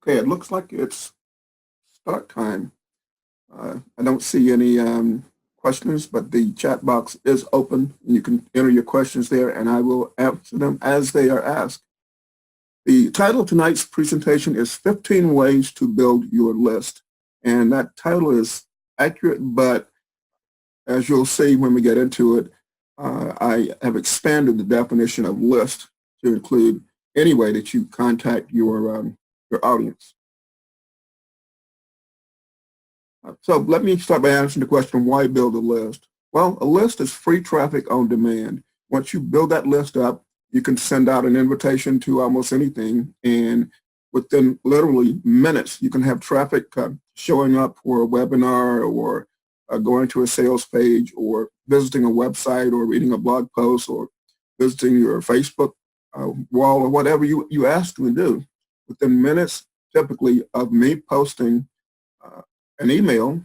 Okay, it looks like it's start time. I don't see any questions, but the chat box is open. You can enter your questions there, and I will answer them as they are asked. The title of tonight's presentation is 15 Ways to Build Your List. And that title is accurate, but as you'll see when we get into it, I have expanded the definition of list to include any way that you contact your audience. So let me start by answering the question, why build a list? Well, a list is free traffic on demand. Once you build that list up, you can send out an invitation to almost anything, and within literally minutes, you can have traffic showing up for a webinar or going to a sales page or visiting a website or reading a blog post or visiting your Facebook wall or whatever you ask them to do. Within minutes, typically, of me posting an email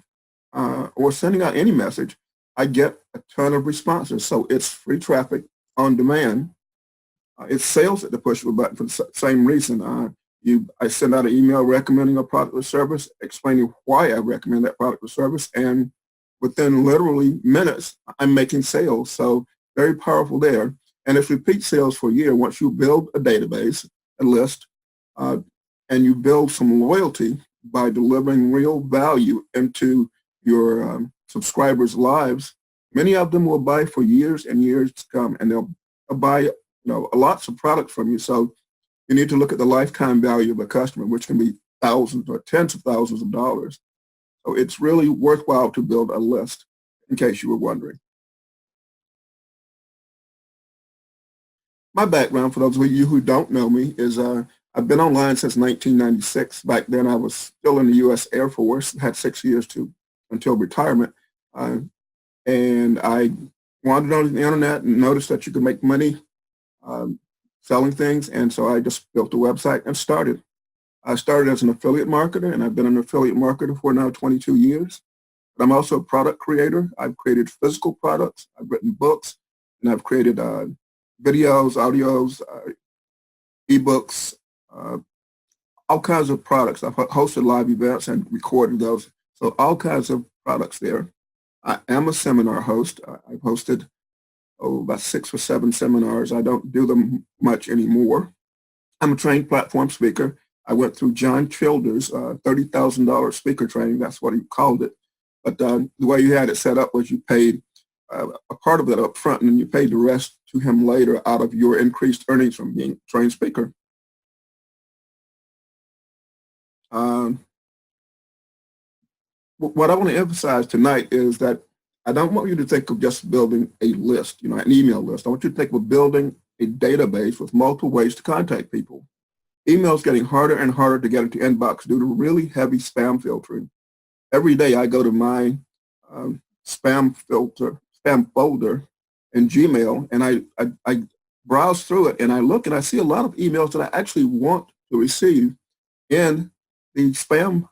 or sending out any message, I get a ton of responses. So it's free traffic on demand. It's sales at the push of a button for the same reason. I send out an email recommending a product or service, explaining why I recommend that product or service, and within literally minutes, I'm making sales. So very powerful there. And it's repeat sales for a year. Once you build a database, a list, and you build some loyalty by delivering real value into your subscribers' lives, many of them will buy for years and years to come, and they'll buy lots of products from you. So you need to look at the lifetime value of a customer, which can be thousands or tens of thousands of dollars. So it's really worthwhile to build a list, in case you were wondering. My background, for those of you who don't know me, is I've been online since 1996. Back then, I was still in the U.S. Air Force, had 6 years until retirement. And I wandered on the internet and noticed that you could make money selling things. And so I just built a website and started. I started as an affiliate marketer, and I've been an affiliate marketer for now 22 years. But I'm also a product creator. I've created physical products. I've written books, and I've created videos, audios, ebooks, all kinds of products. I've hosted live events and recorded those. So all kinds of products there. I am a seminar host. I've hosted about 6 or 7 seminars. I don't do them much anymore. I'm a trained platform speaker. I went through John Childers' $30,000 speaker training. That's what he called it. But the way you had it set up was you paid a part of it up front, and then you paid the rest to him later out of your increased earnings from being a trained speaker. What I want to emphasize tonight is that I don't want you to think of just building a list, an email list. I want you to think of building a database with multiple ways to contact people. Email is getting harder and harder to get into inbox due to really heavy spam filtering. Every day I go to my spam folder in Gmail, and I browse through it, and I look and I see a lot of emails that I actually want to receive in the spam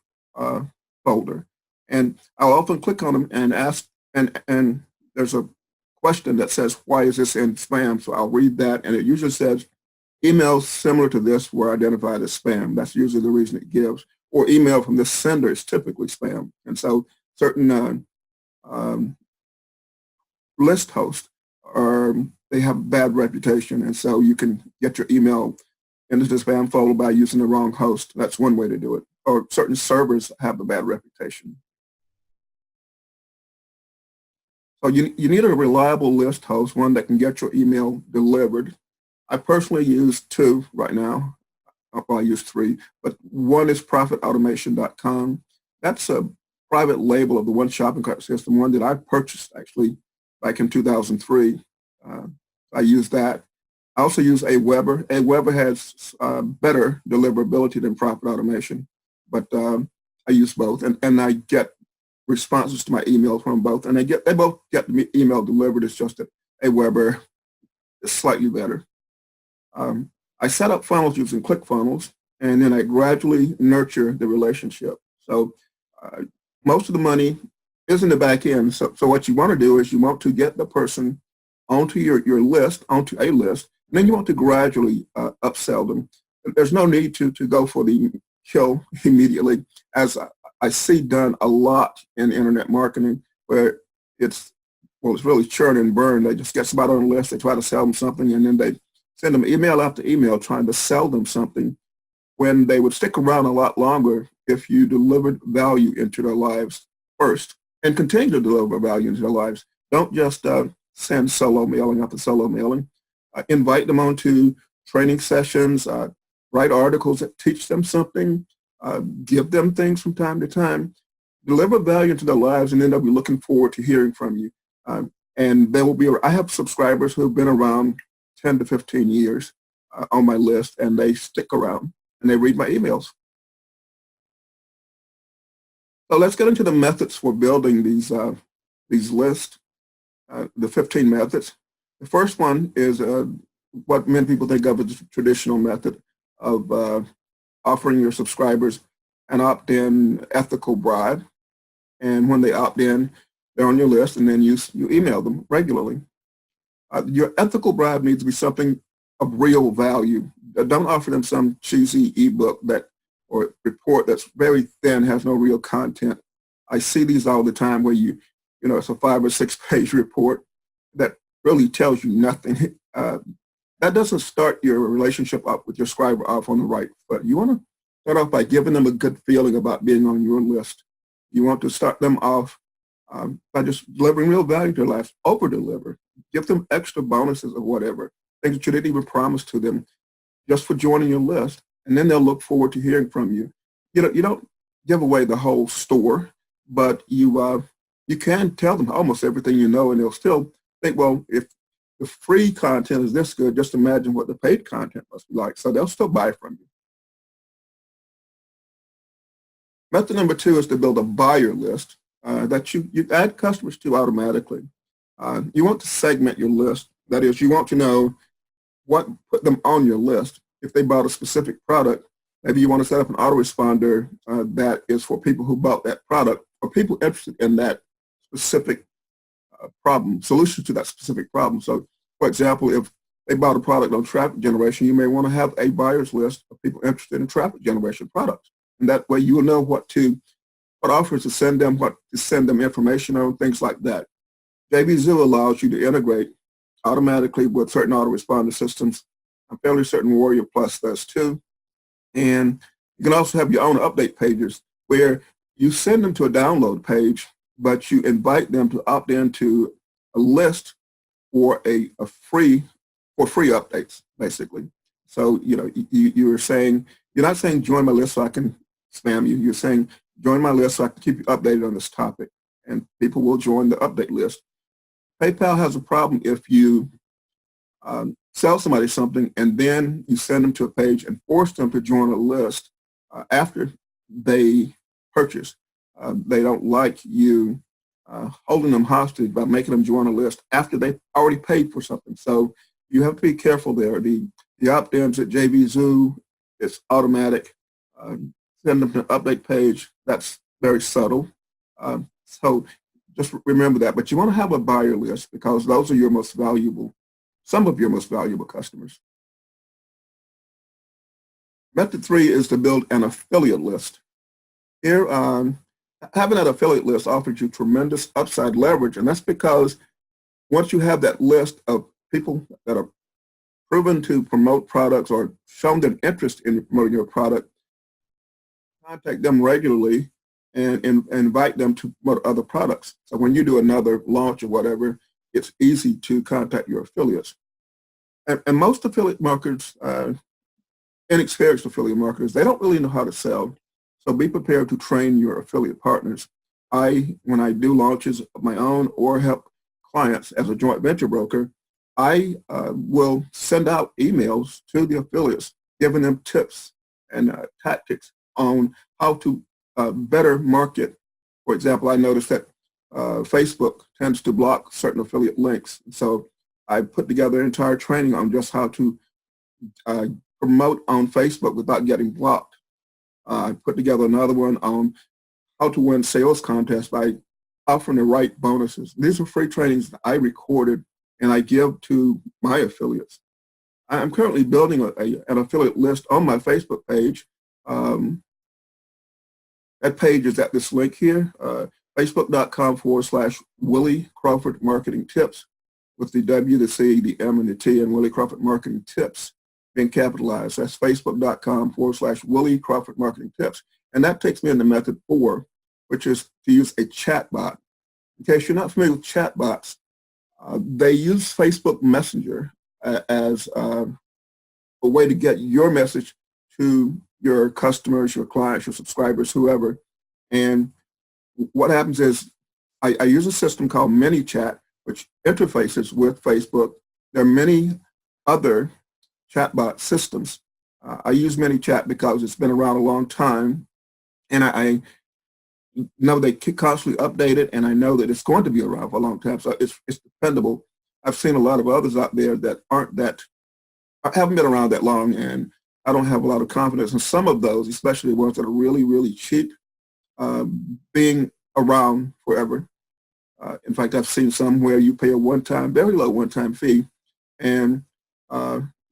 folder. And I'll often click on them and ask, and there's a question that says, why is this in spam? So I'll read that, and it usually says, emails similar to this were identified as spam. That's usually the reason it gives. Or email from this sender is typically spam. And so certain list hosts they have a bad reputation, and so you can get your email into the spam folder by using the wrong host. That's one way to do it. Or certain servers have a bad reputation. So you need a reliable list host, one that can get your email delivered. I personally use 2 right now. Well, I use 3, but one is ProfitAutomation.com. That's a private label of the One Shopping Cart system, one that I purchased actually back in 2003. I use that. I also use Aweber. Aweber has better deliverability than Profit Automation, but I use both, and I get responses to my emails from both, and they both get the email delivered. It's just that Aweber is slightly better. I set up funnels using ClickFunnels, and then I gradually nurture the relationship. So most of the money is in the back end. So what you want to do is you want to get the person onto your list, onto a list, and then you want to gradually upsell them. There's no need to go for the kill immediately, as I see done a lot in internet marketing, where it's really churn and burn. They just get somebody on the list, they try to sell them something, and then they send them email after email trying to sell them something when they would stick around a lot longer if you delivered value into their lives first and continue to deliver value into their lives. Don't just send solo mailing after solo mailing. Invite them onto training sessions, write articles that teach them something, give them things from time to time, deliver value into their lives, and then they'll be looking forward to hearing from you. And there will be, I have subscribers who have been around 10 to 15 years on my list, and they stick around and they read my emails. So let's get into the methods for building these lists, the 15 methods. The first one is what many people think of as a traditional method of offering your subscribers an opt-in ethical bribe. And when they opt in, they're on your list, and then you email them regularly. Your ethical bribe needs to be something of real value. Don't offer them some cheesy ebook or report that's very thin, has no real content. I see these all the time where it's a 5 or 6 page report that really tells you nothing. That doesn't start your relationship up with your subscriber off on the right foot. You want to start off by giving them a good feeling about being on your list. You want to start them off by just delivering real value to their lives. Over-deliver. Give them extra bonuses or whatever, things that you didn't even promise to them just for joining your list, and then they'll look forward to hearing from you. You don't give away the whole store, but you can tell them almost everything you know, and they'll still think, well, if the free content is this good, just imagine what the paid content must be like. So they'll still buy from you. Method number 2 is to build a buyer list that you add customers to automatically. You want to segment your list. That is, you want to know what put them on your list. If they bought a specific product, maybe you want to set up an autoresponder that is for people who bought that product or people interested in that specific solution to that specific problem. So, for example, if they bought a product on traffic generation, you may want to have a buyer's list of people interested in traffic generation products. And that way you will know what offers to send them, what to send them information on, things like that. JVZoo allows you to integrate automatically with certain autoresponder systems. I'm fairly certain Warrior Plus does too. And you can also have your own update pages where you send them to a download page, but you invite them to opt into a list for free updates, basically. So you're saying, you're not saying join my list so I can spam you. You're saying join my list so I can keep you updated on this topic, and people will join the update list. PayPal has a problem if you sell somebody something and then you send them to a page and force them to join a list after they purchase. They don't like you holding them hostage by making them join a list after they've already paid for something. So you have to be careful there. The opt-ins at JVZoo, it's automatic. Send them to an update page. That's very subtle. So just remember that. But you want to have a buyer list because those are your most valuable, some of your most valuable customers. Method 3 is to build an affiliate list. Here, having that affiliate list offers you tremendous upside leverage, and that's because once you have that list of people that are proven to promote products or shown an interest in promoting your product, contact them regularly and invite them to promote other products. So when you do another launch or whatever, it's easy to contact your affiliates. And most affiliate marketers, inexperienced affiliate marketers, they don't really know how to sell. So be prepared to train your affiliate partners. When I do launches of my own or help clients as a joint venture broker, I will send out emails to the affiliates, giving them tips and tactics on how to better market. For example, I noticed that Facebook tends to block certain affiliate links. So I put together an entire training on just how to promote on Facebook without getting blocked. I put together another one on how to win sales contests by offering the right bonuses. These are free trainings that I recorded and I give to my affiliates. I'm currently building an affiliate list on my Facebook page That page is at this link here, facebook.com/Willie Crawford Marketing Tips, with the W, the C, the M, and the T, and Willie Crawford Marketing Tips being capitalized. That's facebook.com/Willie Crawford Marketing Tips. And that takes me into method 4, which is to use a chatbot. In case you're not familiar with chatbots, they use Facebook Messenger as a way to get your message to your customers, your clients, your subscribers, whoever. And what happens is I use a system called ManyChat, which interfaces with Facebook. There are many other chatbot systems. I use ManyChat because it's been around a long time, and I know they constantly update it, and I know that it's going to be around for a long time, so it's dependable. I've seen a lot of others out there that haven't been around that long, and I don't have a lot of confidence in some of those, especially the ones that are really, really cheap, being around forever. In fact, I've seen some where you pay a very low one-time fee, and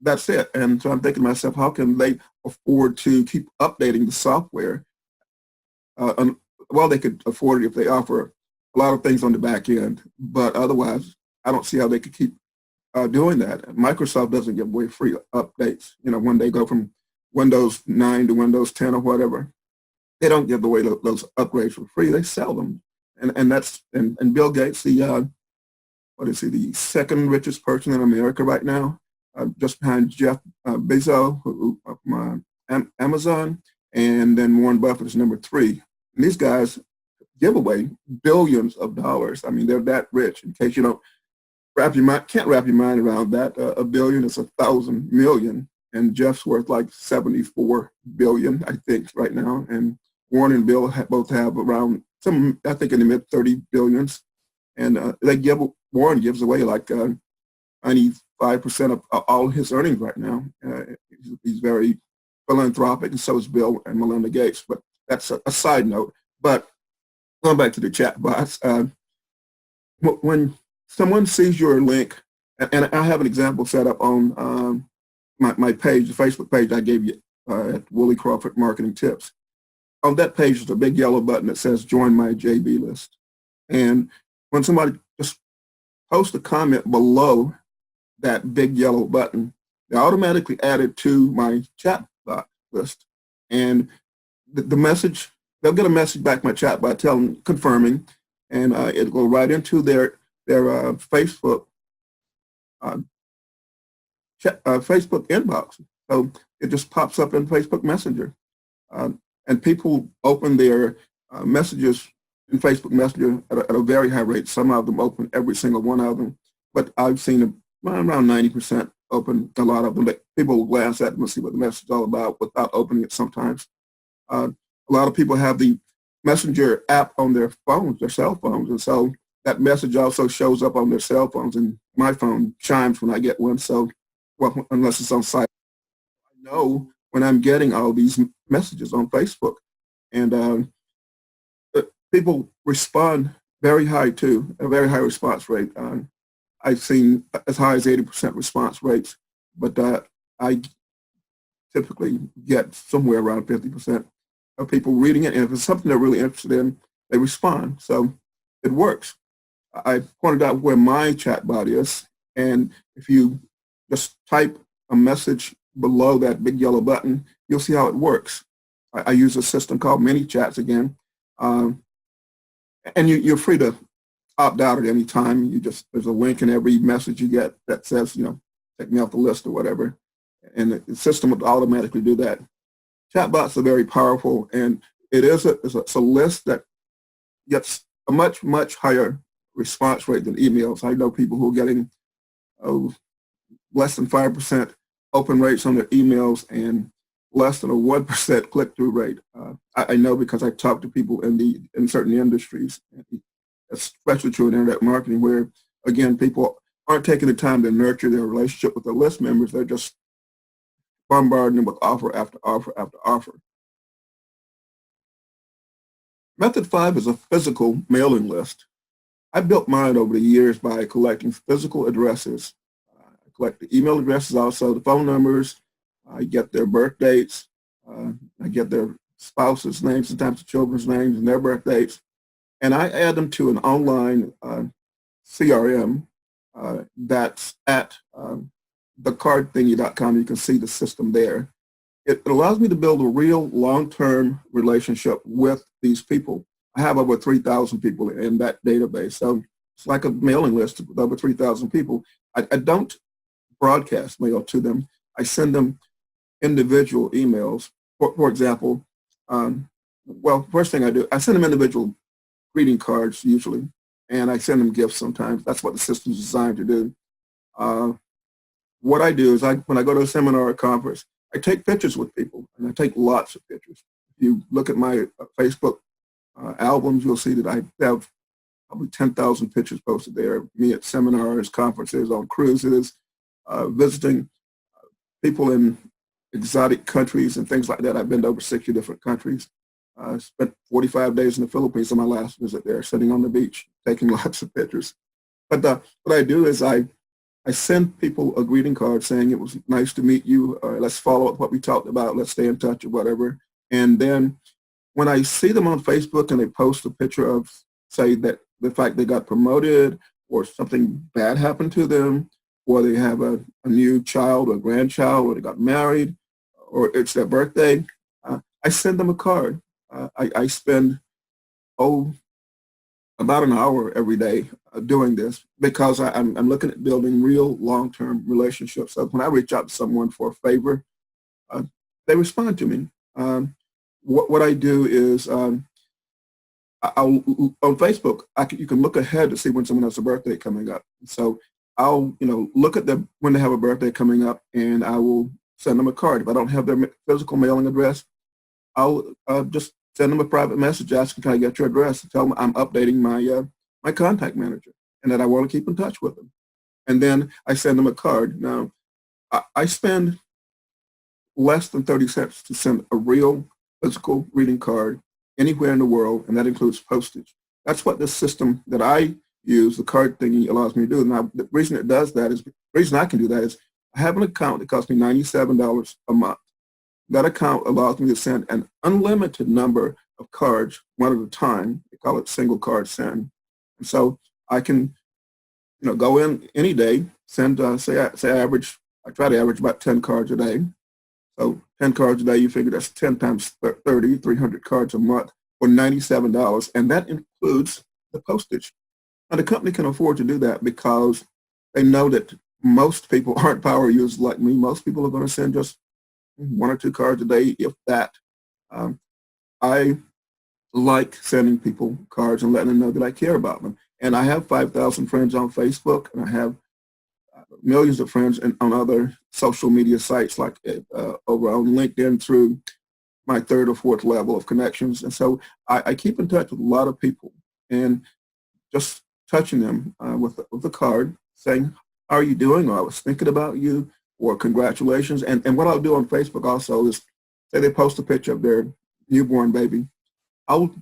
that's it. And so I'm thinking to myself, how can they afford to keep updating the software? Well, they could afford it if they offer a lot of things on the back end, but otherwise, I don't see how they could keep doing that. Microsoft doesn't give away free updates. When they go from Windows 9 to Windows 10 or whatever, they don't give away those upgrades for free. They sell them, and Bill Gates, the second richest person in America right now, just behind Jeff Bezos from Amazon, and then Warren Buffett is number 3. And these guys give away billions of dollars. I mean, they're that rich. In case you don't can't wrap your mind around that. A billion is 1,000 million, and Jeff's worth like 74 billion, I think, right now. And Warren and Bill both have around I think in the mid 30 billions, and Warren gives away like 95% of all his earnings right now. He's very philanthropic, and so is Bill and Melinda Gates. But that's a side note. But going back to the chat bots, when someone sees your link, and I have an example set up on my page, the Facebook page I gave you at Willie Crawford Marketing Tips. On that page is a big yellow button that says join my JB list. And when somebody just posts a comment below that big yellow button, they're automatically added to my chat bot list. And the message, they'll get a message back from my chat bot confirming, and it'll go right into their Facebook Facebook inbox. So it just pops up in Facebook Messenger. And people open their messages in Facebook Messenger at a very high rate. Some of them open every single one of them, but I've seen around 90% open a lot of them. People will glance at them and see what the message is all about without opening it sometimes. A lot of people have the Messenger app on their phones, their cell phones, and so that message also shows up on their cell phones, and my phone chimes when I get one. So, well, unless it's on site, I know when I'm getting all these messages on Facebook, and people respond very high too, a very high response rate. I've seen as high as 80% response rates, but I typically get somewhere around 50% of people reading it, and if it's something they're really interested in, they respond. So it works. I pointed out where my chatbot is, and if you just type a message below that big yellow button, you'll see how it works. I use a system called ManyChats again, and you're free to opt out at any time. There's a link in every message you get that says, take me off the list or whatever, and the system will automatically do that. Chatbots are very powerful, and it's a list that gets a much, much higher response rate than emails. I know people who are getting less than 5% open rates on their emails and less than a 1% click-through rate. I know because I talk to people in certain industries, especially true in internet marketing, where, again, people aren't taking the time to nurture their relationship with their list members. They're just bombarding them with offer after offer after offer. Method 5 is a physical mailing list. I built mine over the years by collecting physical addresses. I collect the email addresses, also the phone numbers. I get their birth dates. I get their spouses' names, sometimes the children's names and their birthdays, and I add them to an online CRM that's at thecardthingy.com. You can see the system there. It allows me to build a real long-term relationship with these people. I have over 3,000 people in that database. So it's like a mailing list with over 3,000 people. I don't broadcast mail to them. I send them individual emails. For example, well, first thing I do, I send them individual greeting cards usually, and I send them gifts sometimes. That's what the system's designed to do. What I do is when I go to a seminar or a conference, I take pictures with people, and I take lots of pictures. If you look at my Facebook albums, you'll see that I have probably 10,000 pictures posted there, me at seminars, conferences, on cruises, visiting people in exotic countries and things like that. I've been to over 60 different countries. Spent 45 days in the Philippines on my last visit there, sitting on the beach, taking lots of pictures. But what I do is I send people a greeting card saying it was nice to meet you. Let's follow up what we talked about. Let's stay in touch or whatever. And then when I see them on Facebook and they post a picture of, say, that the fact they got promoted or something bad happened to them, or they have a new child or grandchild, or they got married, or it's their birthday, I send them a card. I spend, about an hour every day doing this because I'm looking at building real long-term relationships. So when I reach out to someone for a favor, they respond to me. What I do is on Facebook, you can look ahead to see when someone has a birthday coming up. So I'll look at them when they have a birthday coming up, and I will send them a card. If I don't have their physical mailing address, I'll just send them a private message asking, can I get your address? And tell them I'm updating my contact manager and that I want to keep in touch with them. And then I send them a card. Now, I spend less than 30 cents to send a real physical greeting card anywhere in the world, and that includes postage. That's what this system that I use, the card thingy, allows me to do. Now, the reason it does that is, the reason I can do that is I have an account that costs me $97 a month. That account allows me to send an unlimited number of cards one at a time. They call it single card send. And so I can, go in any day, send, say I try to average about 10 cards a day. So 10 cards a day, you figure that's 10 times 30, 300 cards a month for $97. And that includes the postage. Now the company can afford to do that because they know that most people aren't power users like me. Most people are going to send just 1 or 2 cards a day, if that. I like sending people cards and letting them know that I care about them. And I have 5,000 friends on Facebook, and I have millions of friends on other social media sites like over on LinkedIn through my 3rd or 4th level of connections. And so I keep in touch with a lot of people, and just touching them with a card saying, how are you doing? Or I was thinking about you, or congratulations. And what I'll do on Facebook also is, say they post a picture of their newborn baby, I'll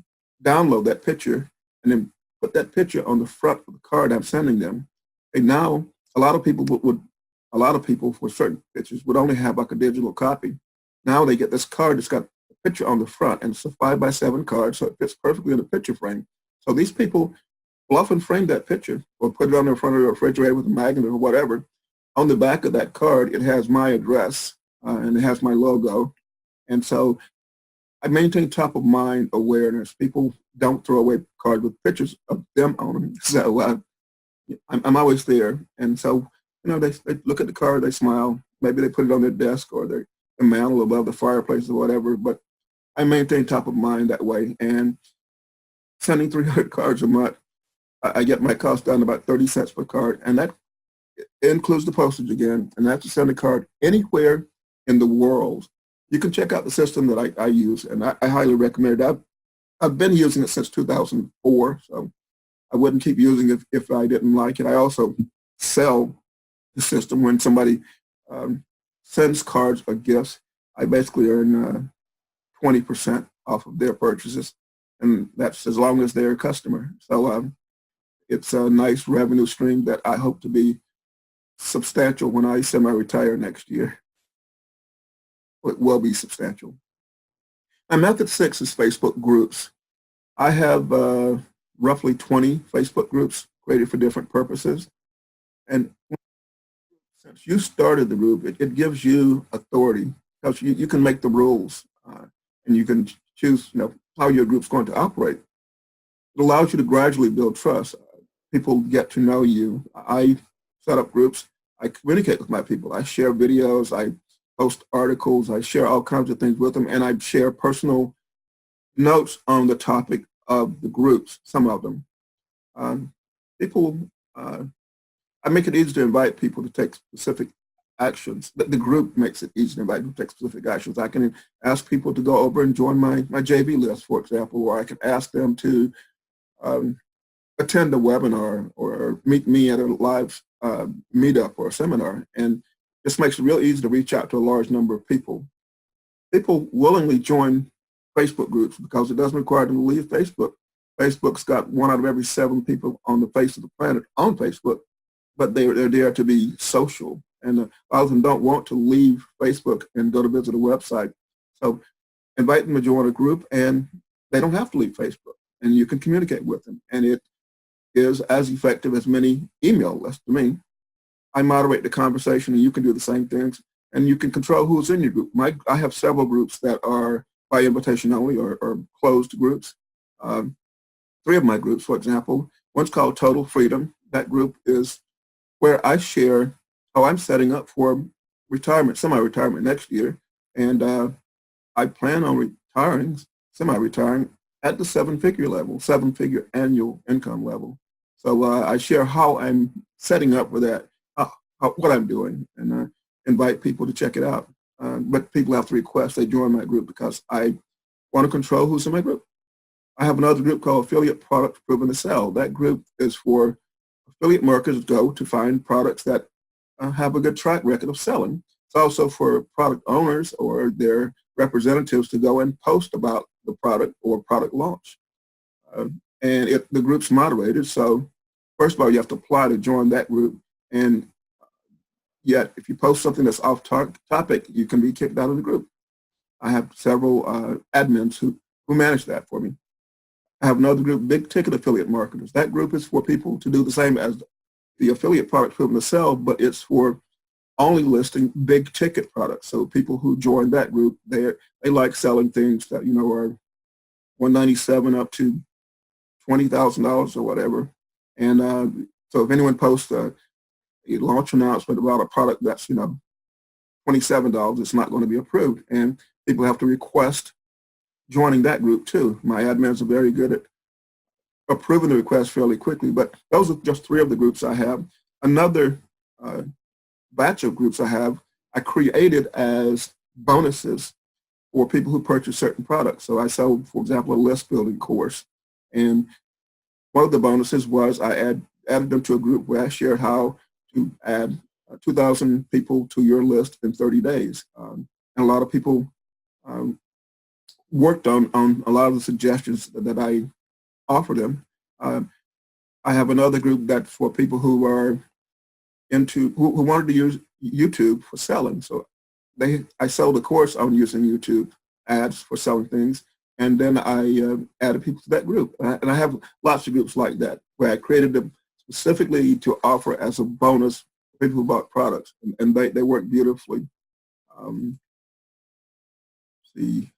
download that picture and then put that picture on the front of the card I'm sending them. And now a lot of people for certain pictures would only have like a digital copy. Now they get this card that's got a picture on the front, and it's a 5x7 card, so it fits perfectly in the picture frame. So these people will often frame that picture or put it on the front of the refrigerator with a magnet or whatever. On the back of that card, it has my address and it has my logo. And so I maintain top of mind awareness. People don't throw away cards with pictures of them on them. So I'm always there. And so, they look at the card, they smile. Maybe they put it on their desk or their mantle above the fireplace or whatever. But I maintain top of mind that way. And sending 300 cards a month, I get my cost down to about 30 cents per card. And that includes the postage again. And that's to send a card anywhere in the world. You can check out the system that I use, and I highly recommend it. I've been using it since 2004, so I wouldn't keep using it if I didn't like it. I also sell the system when somebody sends cards or gifts. I basically earn 20% off of their purchases, and that's as long as they're a customer. So it's a nice revenue stream that I hope to be substantial when I semi-retire next year. It will be substantial. And method 6 is Facebook groups. I have roughly 20 Facebook groups created for different purposes. And since you started the group, it gives you authority because you can make the rules and you can choose how your group's going to operate. It allows you to gradually build trust. People get to know you. I set up groups. I communicate with my people. I share videos. I post articles. I share all kinds of things with them, and I share personal notes on the topic of the groups, some of them. People, I make it easy to invite people to take specific actions. The group makes it easy to invite people to take specific actions. I can ask people to go over and join my JV list, for example, or I can ask them to attend a webinar or meet me at a live meetup or a seminar. And this makes it real easy to reach out to a large number of people. People willingly join Facebook groups because it doesn't require them to leave Facebook. Facebook's got 1 out of every 7 people on the face of the planet on Facebook, but they're there to be social. And a lot of them don't want to leave Facebook and go to visit a website. So invite them to join a group, and they don't have to leave Facebook, and you can communicate with them. And it is as effective as many email lists to me. I moderate the conversation, and you can do the same things, and you can control who's in your group. I have several groups that are by invitation only or closed groups. 3 of my groups, for example, one's called Total Freedom. That group is where I share how I'm setting up for retirement, semi-retirement next year, and I plan on retiring, semi-retiring at the 7-figure level, 7-figure annual income level. So I share how I'm setting up for that, what I'm doing, and invite people to check it out. But people have to request they join my group because I want to control who's in my group. I have another group called Affiliate Products Proven to Sell. That group is for affiliate marketers go to find products that have a good track record of selling. It's also for product owners or their representatives to go and post about the product or product launch. And the group's moderated, so first of all, you have to apply to join that group. And yet, if you post something that's off topic, you can be kicked out of the group. I have several admins who manage that for me. I have another group, Big Ticket Affiliate Marketers. That group is for people to do the same as the affiliate product proven to sell, but it's for only listing big ticket products. So people who join that group, they like selling things that are $197 up to $20,000 or whatever. And so if anyone posts a launch announcement about a product that's $27, it's not going to be approved, and people have to request joining that group too. My admins are very good at approving the request fairly quickly, but those are just 3 of the groups I have. Another batch of groups I created as bonuses for people who purchase certain products. So I sell, for example, a list building course, and one of the bonuses was I added them to a group where I shared how to add 2,000 people to your list in 30 days. And a lot of people worked on a lot of the suggestions that I offer them. I have another group that's for people who are who wanted to use YouTube for selling. So I sold a course on using YouTube ads for selling things, and then I added people to that group. And I have lots of groups like that where I created them specifically to offer as a bonus for people who bought products, and they work beautifully. The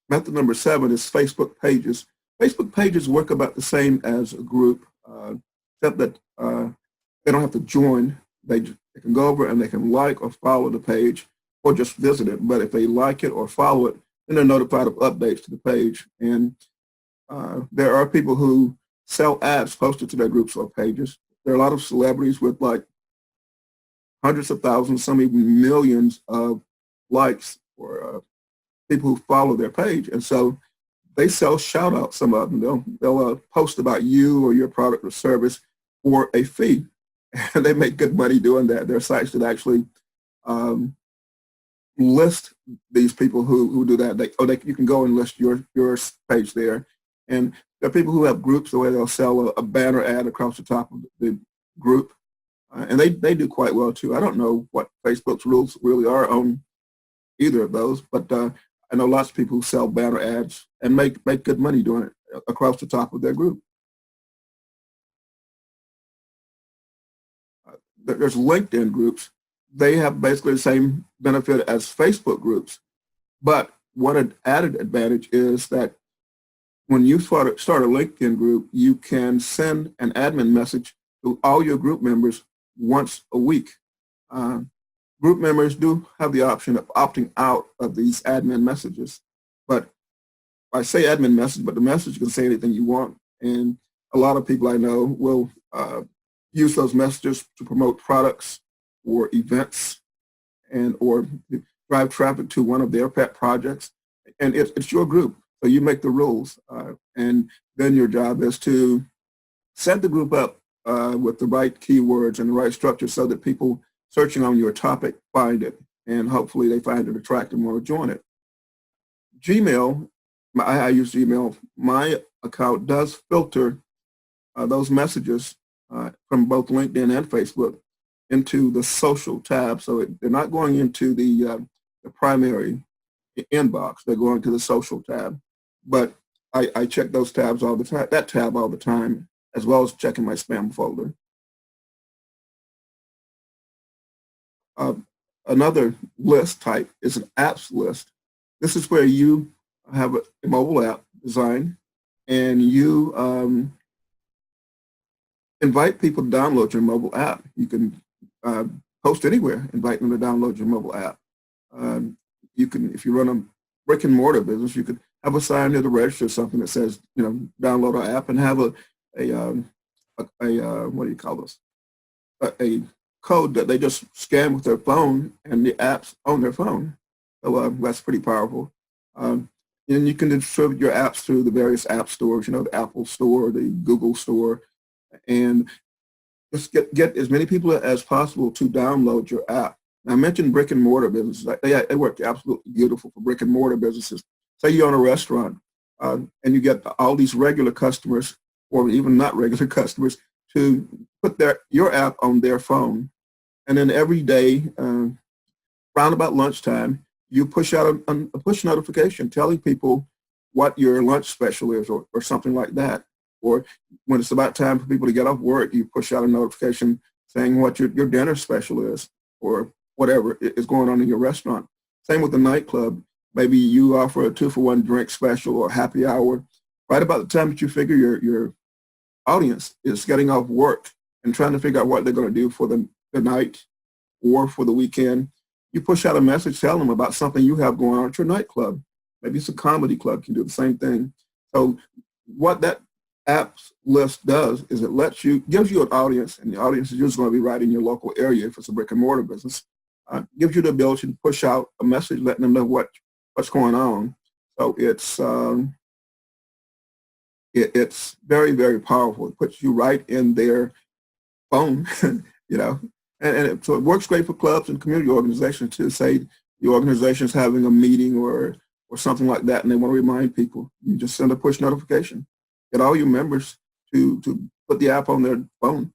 method number 7 is Facebook pages. Facebook pages work about the same as a group, except that they don't have to join. They can go over and they can like or follow the page or just visit it. But if they like it or follow it, then they're notified of updates to the page. And there are people who sell ads posted to their groups or pages. There are a lot of celebrities with like hundreds of thousands, some even millions of likes or people who follow their page. And so they sell shout outs, some of them. They'll post about you or your product or service for a fee. And they make good money doing that. There are sites that actually list these people who do that. You can go and list your page there. And there are people who have groups where they'll sell a banner ad across the top of the group. And they do quite well too. I don't know what Facebook's rules really are on either of those, but I know lots of people who sell banner ads and make good money doing it across the top of their group. There's LinkedIn groups. They have basically the same benefit as Facebook groups. But one added advantage is that when you start a LinkedIn group, you can send an admin message to all your group members once a week. Group members do have the option of opting out of these admin messages. But I say admin message, but the message can say anything you want. And a lot of people I know will use those messages to promote products or events and or drive traffic to one of their pet projects. And it's your group, so you make the rules. And then your job is to set the group up with the right keywords and the right structure so that people searching on your topic find it, and hopefully they find it attractive and want to join it. Gmail, I use Gmail. My account does filter those messages from both LinkedIn and Facebook into the social tab. So they're not going into the primary inbox. They're going to the social tab. But I check those tabs all the time, that tab all the time, as well as checking my spam folder. Another list type is an apps list. This is where you have a mobile app design and you invite people to download your mobile app. You can post anywhere, invite them to download your mobile app. You can, if you run a brick and mortar business, you could have a sign near the register, something that says, download our app, and have a what do you call this? A code that they just scan with their phone, and the app's on their phone. So that's pretty powerful. And you can distribute your apps through the various app stores, the Apple Store, the Google Store, and just get as many people as possible to download your app. Now, I mentioned brick and mortar businesses. They work absolutely beautiful for brick and mortar businesses. Say you own a restaurant and you get all these regular customers, or even not regular customers, to put your app on their phone. And then every day, around about lunchtime, you push out a push notification telling people what your lunch special is, or something like that. Or when it's about time for people to get off work, you push out a notification saying what your dinner special is, or whatever is going on in your restaurant. Same with the nightclub. Maybe you offer a 2-for-1 drink special or happy hour. Right about the time that you figure your audience is getting off work and trying to figure out what they're going to do for the night or for the weekend, you push out a message telling them about something you have going on at your nightclub. Maybe it's a comedy club, can do the same thing. So what that apps list does is it gives you an audience, and the audience is usually going to be right in your local area if it's a brick and mortar business. Gives you the ability to push out a message letting them know what's going on. So it's very, very powerful. It puts you right in their phone, so it works great for clubs and community organizations too. Say the organization is having a meeting or something like that, and they want to remind people. You just send a push notification. Get all your members to put the app on their phone.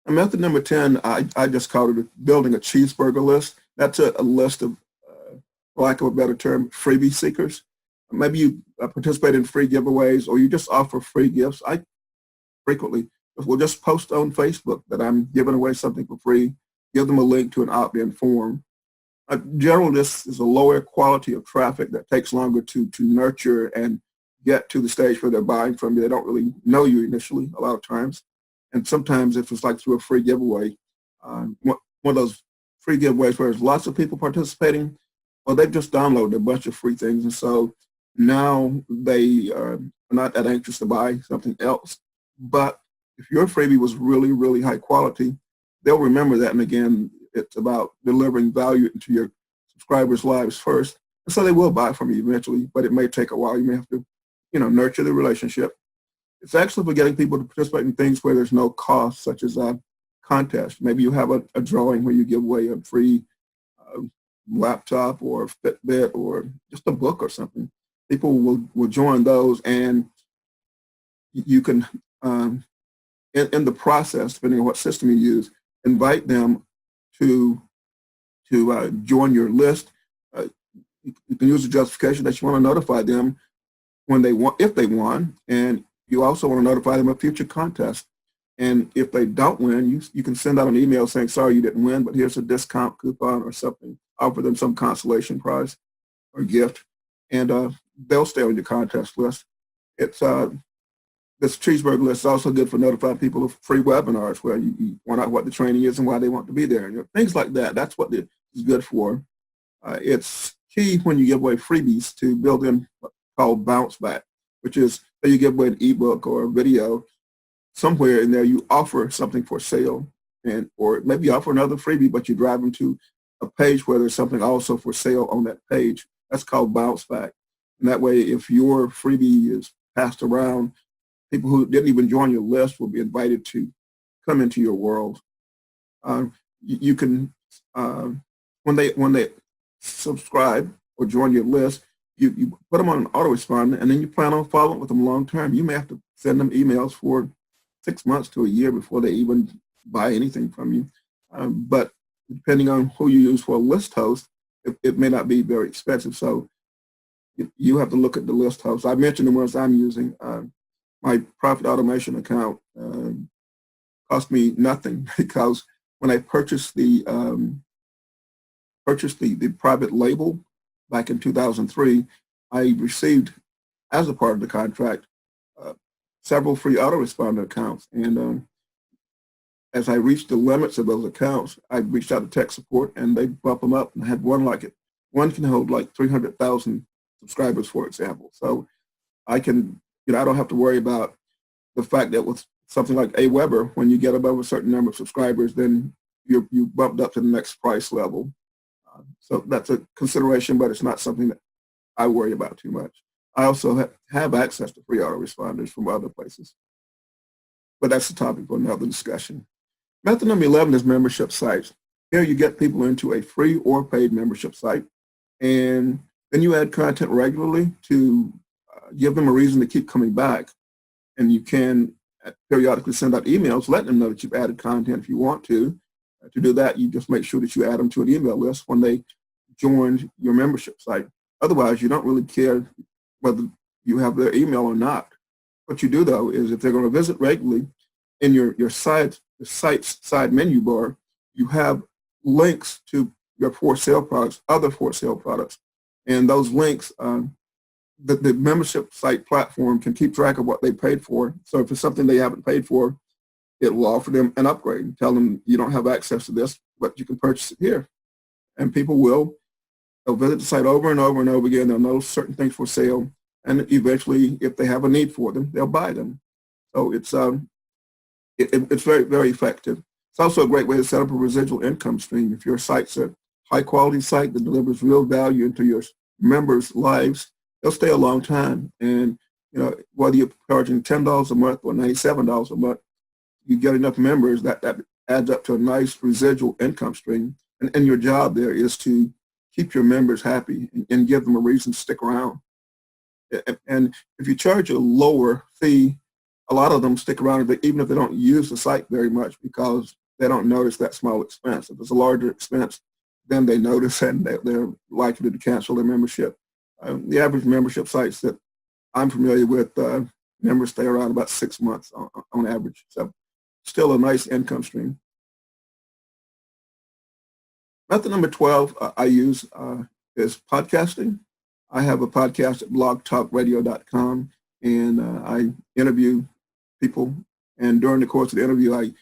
And method number 10, I just called it building a cheeseburger list. That's a list of, for lack of a better term, freebie seekers. Maybe you participate in free giveaways, or you just offer free gifts. I frequently will just post on Facebook that I'm giving away something for free, give them a link to an opt-in form. Generally, this is a lower quality of traffic that takes longer to nurture and get to the stage where they're buying from you. They don't really know you initially a lot of times. And sometimes if it's like through a free giveaway, one of those free giveaways where there's lots of people participating, well, they've just downloaded a bunch of free things. And so now they are not that anxious to buy something else. But if your freebie was really, really high quality, they'll remember that. And again, it's about delivering value into your subscribers' lives first. And so they will buy from you eventually, but it may take a while. You may have to, nurture the relationship. It's actually for getting people to participate in things where there's no cost, such as a contest. Maybe you have a drawing where you give away a free laptop or Fitbit or just a book or something. People will join those, and you can, in the process, depending on what system you use, invite them to to join your list. Uh, you can use the justification that you want to notify them when they want, if they won, and you also want to notify them of future contests. And if they don't win, you can send out an email saying, sorry, you didn't win, but here's a discount coupon or something. Offer them some consolation prize or gift, and they'll stay on your contest list. It's this cheeseburger list is also good for notifying people of free webinars where you point out what the training is and why they want to be there. Things like that. That's what it is good for. It's key when you give away freebies to build in what's called bounce back, which is that you give away an ebook or a video. Somewhere in there you offer something for sale, and or maybe you offer another freebie, but you drive them to a page where there's something also for sale on that page. That's called bounce back. And that way, if your freebie is passed around, people who didn't even join your list will be invited to come into your world. You can, when they subscribe or join your list, you put them on an autoresponder, and then you plan on following with them long term. You may have to send them emails for 6 months to a year before they even buy anything from you. But depending on who you use for a list host, it may not be very expensive. So you have to look at the list host. I mentioned the ones I'm using. My Profit Automation account cost me nothing because when I purchased the private label back in 2003, I received, as a part of the contract, several free autoresponder accounts. And as I reached the limits of those accounts, I reached out to tech support, and they bump them up. And I had one like it. One can hold like 300,000 subscribers, for example. So I can, I don't have to worry about the fact that with something like Aweber, when you get above a certain number of subscribers, then you bumped up to the next price level. So that's a consideration, but it's not something that I worry about too much. I also have access to free autoresponders from other places, but that's the topic for another discussion. Method number 11 is membership sites. Here you get people into a free or paid membership site, and then you add content regularly to give them a reason to keep coming back. And you can periodically send out emails, letting them know that you've added content if you want to. To do that, you just make sure that you add them to an email list when they joined your membership site. Otherwise, you don't really care whether you have their email or not. What you do, though, is if they're going to visit regularly, in your site's side menu bar, you have links to your for sale products, other for sale products. And those links, the membership site platform can keep track of what they paid for. So if it's something they haven't paid for, it will offer them an upgrade and tell them you don't have access to this, but you can purchase it here. And people they'll visit the site over and over and over again. They'll know certain things for sale. And eventually, if they have a need for them, they'll buy them. So it's very, very effective. It's also a great way to set up a residual income stream. If your site's a high-quality site that delivers real value into your members' lives, they'll stay a long time. And whether you're charging $10 a month or $97 a month, you get enough members that adds up to a nice residual income stream. And your job there is to keep your members happy and give them a reason to stick around. And if you charge a lower fee, a lot of them stick around even if they don't use the site very much because they don't notice that small expense. If it's a larger expense, then they notice and they're likely to cancel their membership. The average membership sites that I'm familiar with, members stay around about 6 months on average. So still a nice income stream. Method number 12 I use is podcasting. I have a podcast at blogtalkradio.com, and I interview people. And during the course of the interview, I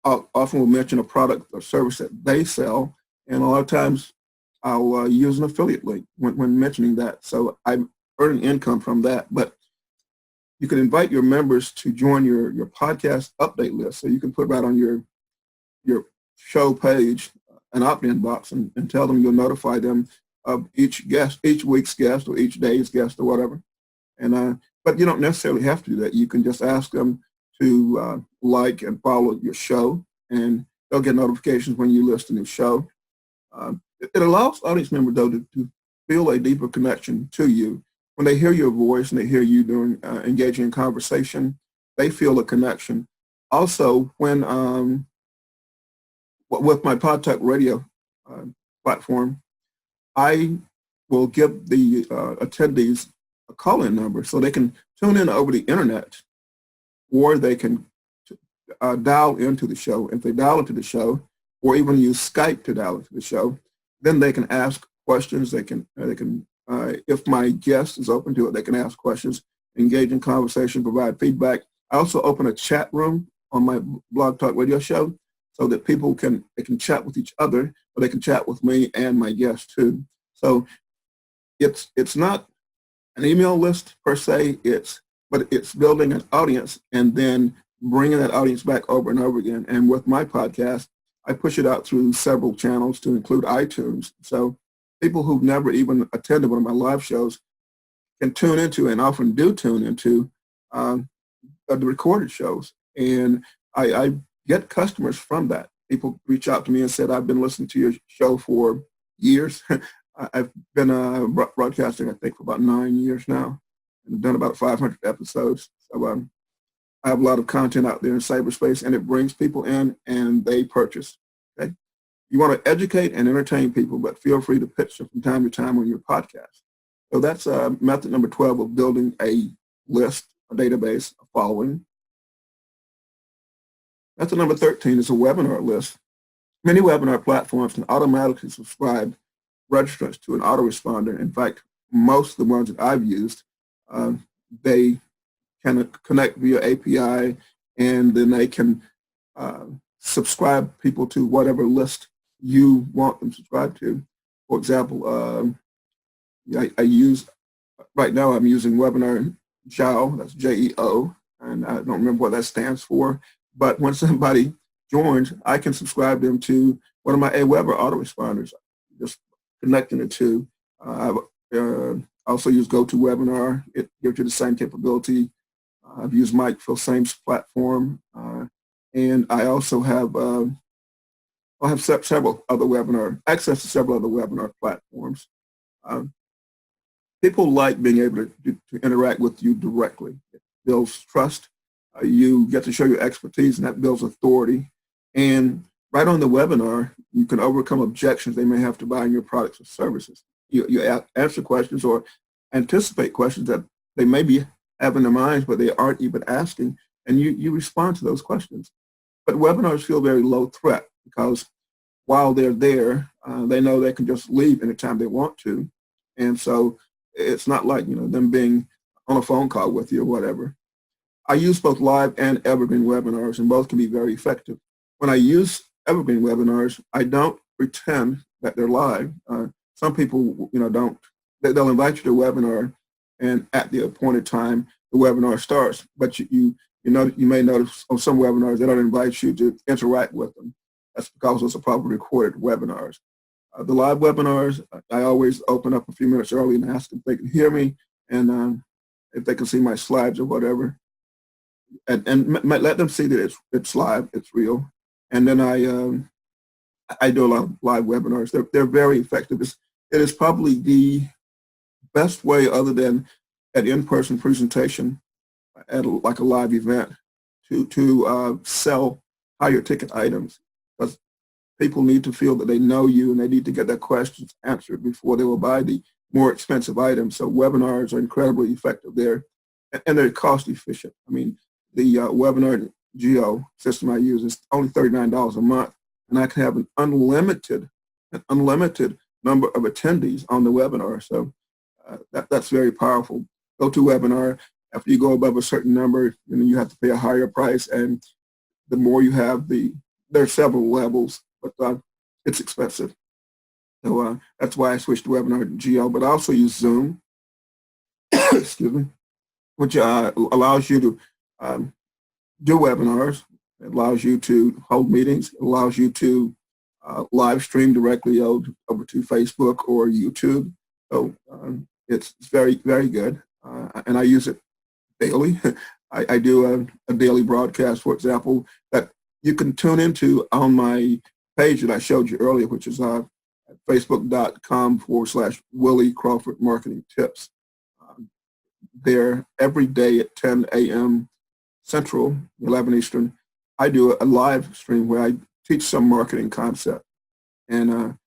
often will mention a product or service that they sell, and a lot of times I'll use an affiliate link when mentioning that. So I'm earning income from that. But you can invite your members to join your podcast update list. So you can put right on your show page an opt-in box and tell them you'll notify them of each week's guest or each day's guest or whatever. And but you don't necessarily have to do that. You can just ask them to like and follow your show, and they'll get notifications when you list a new show. It allows audience members, though, to feel a deeper connection to you. When they hear your voice and they hear you engaging in conversation, they feel a connection. Also, when with my Pod Talk Radio platform, I will give the attendees a call-in number so they can tune in over the internet, or they can dial into the show. If they dial into the show, or even use Skype to dial into the show, then they can ask questions. They can if my guest is open to it, they can ask questions, engage in conversation, provide feedback. I also open a chat room on my Blog Talk Radio show so that people can chat with each other, or they can chat with me and my guests too. So it's not an email list per se, but it's building an audience and then bringing that audience back over and over again. And with my podcast, I push it out through several channels to include iTunes. So people who've never even attended one of my live shows can tune into, and often do tune into, the recorded shows. And I get customers from that. People reach out to me and said, I've been listening to your show for years. I've been broadcasting, I think, for about 9 years now, and I've done about 500 episodes. So I have a lot of content out there in cyberspace, and it brings people in and they purchase. Okay? You want to educate and entertain people, but feel free to pitch them from time to time on your podcast. So that's method number 12 of building a list, a database, a following. Method number 13 is a webinar list. Many webinar platforms can automatically subscribe registrants to an autoresponder. In fact, most of the ones that I've used, they can connect via API, and then they can subscribe people to whatever list you want them subscribed to. For example, I use, right now I'm using Webinar Geo, that's J-E-O, and I don't remember what that stands for, but when somebody joins, I can subscribe them to one of my Aweber autoresponders, just connecting the two. I also use GoToWebinar. It gives you the same capability. I've used Mike Filsame's platform, and I also have several other access to several other webinar platforms. People like being able to interact with you directly. It builds trust. You get to show your expertise, and that builds authority. And right on the webinar, you can overcome objections they may have to buying your products or services. You answer questions or anticipate questions that they may be have in their minds, but they aren't even asking, and you respond to those questions. But webinars feel very low threat because while they're there, they know they can just leave anytime they want to. And so it's not like, them being on a phone call with you or whatever. I use both live and evergreen webinars, and both can be very effective. When I use evergreen webinars, I don't pretend that they're live. Some people, don't. They'll invite you to a webinar, and at the appointed time, the webinar starts. But you may notice on some webinars they don't invite you to interact with them. That's because those are probably recorded webinars. The live webinars, I always open up a few minutes early and ask if they can hear me, and if they can see my slides or whatever, and let them see that it's live, it's real. And then I do a lot of live webinars. They're very effective. It is probably the best way, other than an in-person presentation at like a live event, to sell higher ticket items, because people need to feel that they know you, and they need to get their questions answered before they will buy the more expensive items. So webinars are incredibly effective there, and they're cost efficient. I mean, the Webinar Geo system I use is only $39 a month, and I can have an unlimited number of attendees on the webinar. So that's very powerful. GoToWebinar, after you go above a certain number, you have to pay a higher price, and the more you have, there are several levels, but it's expensive. So that's why I switched to Webinar Geo, but I also use Zoom, excuse me, which allows you to do webinars. It allows you to hold meetings. It allows you to live stream directly over to Facebook or YouTube. So it's very, very good, and I use it daily. I do a daily broadcast, for example, that you can tune into on my page that I showed you earlier, which is facebook.com/Willie Crawford Marketing Tips. There every day at 10 a.m. Central, 11 Eastern, I do a live stream where I teach some marketing concept. And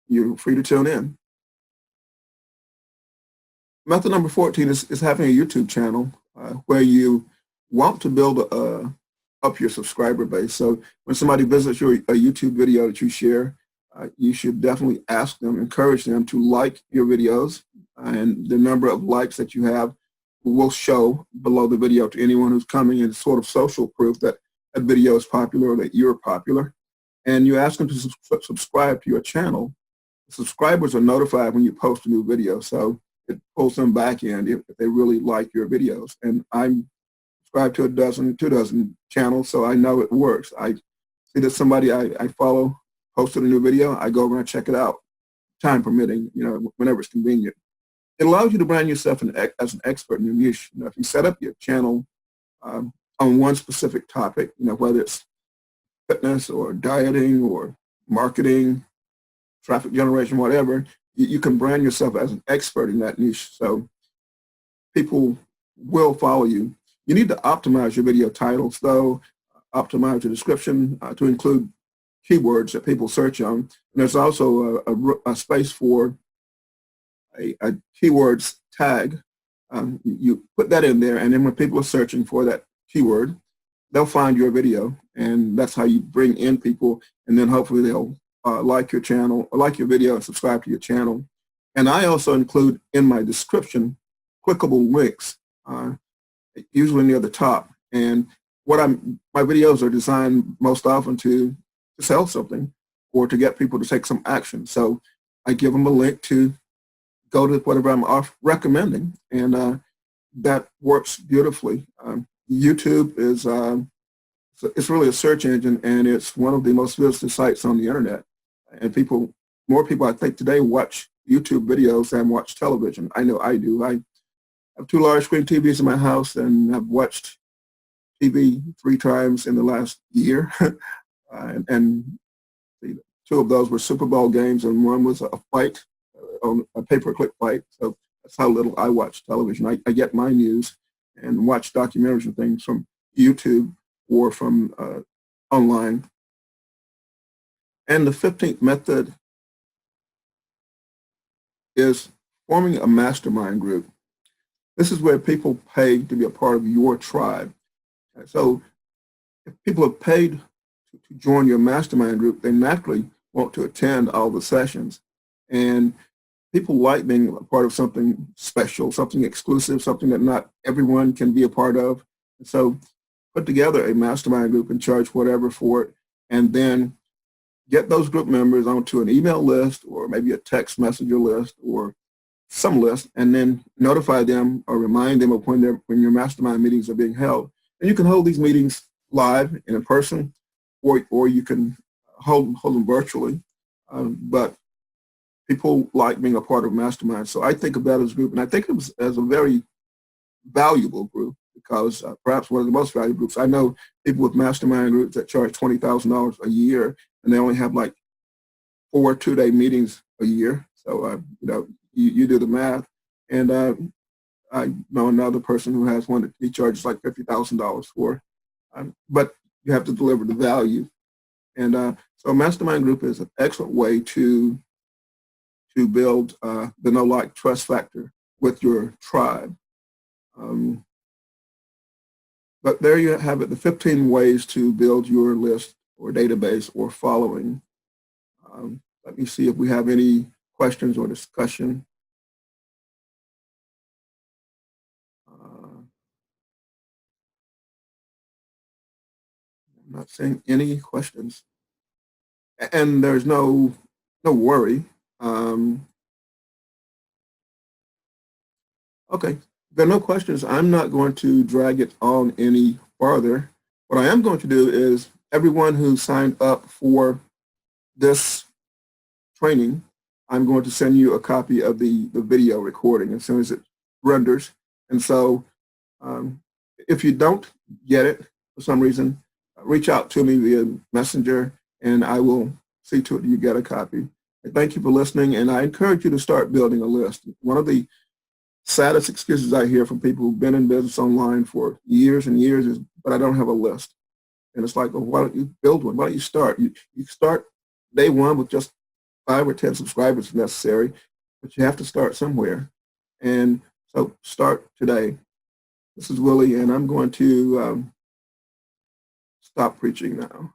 you're free to tune in. Method number 14 is having a YouTube channel where you want to build up your subscriber base. So when somebody visits a YouTube video that you share, you should definitely ask them, encourage them to like your videos, and the number of likes that you have will show below the video to anyone who's coming, and it's sort of social proof that a video is popular or that you're popular. And you ask them to subscribe to your channel. Subscribers are notified when you post a new video, so it pulls them back in if they really like your videos. And I'm subscribed to 2 dozen channels, so I know it works. I see that somebody I follow posted a new video, I go over and check it out, time permitting, whenever it's convenient. It allows you to brand yourself as an expert in your niche. If you set up your channel on one specific topic, whether it's fitness or dieting or marketing, traffic generation, whatever, you can brand yourself as an expert in that niche. So people will follow you. You need to optimize your video titles, though, optimize your description to include keywords that people search on. And there's also a space for a keywords tag. You put that in there, and then when people are searching for that keyword, they'll find your video, and that's how you bring in people, and then hopefully they'll like your channel, or like your video, and subscribe to your channel. And I also include in my description clickable links, usually near the top. And my videos are designed most often to sell something or to get people to take some action. So I give them a link to go to whatever I'm recommending, and that works beautifully. YouTube is it's really a search engine, and it's one of the most visited sites on the internet. And more people I think today watch YouTube videos than watch television. I know I do. I have 2 large screen TVs in my house, and I've watched TV 3 times in the last year. and 2 of those were Super Bowl games, and one was a fight, a pay-per-click fight. So that's how little I watch television. I get my news and watch documentaries and things from YouTube or from online. And the 15th method is forming a mastermind group. This is where people pay to be a part of your tribe. So if people have paid to join your mastermind group, they naturally want to attend all the sessions. And people like being a part of something special, something exclusive, something that not everyone can be a part of. And so put together a mastermind group and charge whatever for it, and then get those group members onto an email list or maybe a text messenger list or some list, and then notify them or remind them of when your mastermind meetings are being held. And you can hold these meetings live and in person, or you can hold them virtually. But people like being a part of mastermind. So I think of that as a group, and I think of it as a very valuable group, because perhaps one of the most valuable groups. I know people with mastermind groups that charge $20,000 a year, and they only have like 4 2-day meetings a year. So, you do the math. And I know another person who has one that he charges like $50,000 for, but you have to deliver the value. And so a mastermind group is an excellent way to build the know, like, trust factor with your tribe. But there you have it, the 15 ways to build your list or database or following. Let me see if we have any questions or discussion. I'm not seeing any questions. And there's no worry. Okay, if there are no questions, I'm not going to drag it on any farther. What I am going to do is everyone who signed up for this training, I'm going to send you a copy of the video recording as soon as it renders. And so if you don't get it for some reason, reach out to me via Messenger, and I will see to it you get a copy. Thank you for listening, and I encourage you to start building a list. One of the saddest excuses I hear from people who've been in business online for years and years is, but I don't have a list. And it's like, well, why don't you build one? Why don't you start? You start day one with just 5 or 10 subscribers if necessary, but you have to start somewhere. And so start today. This is Willie, and I'm going to stop preaching now.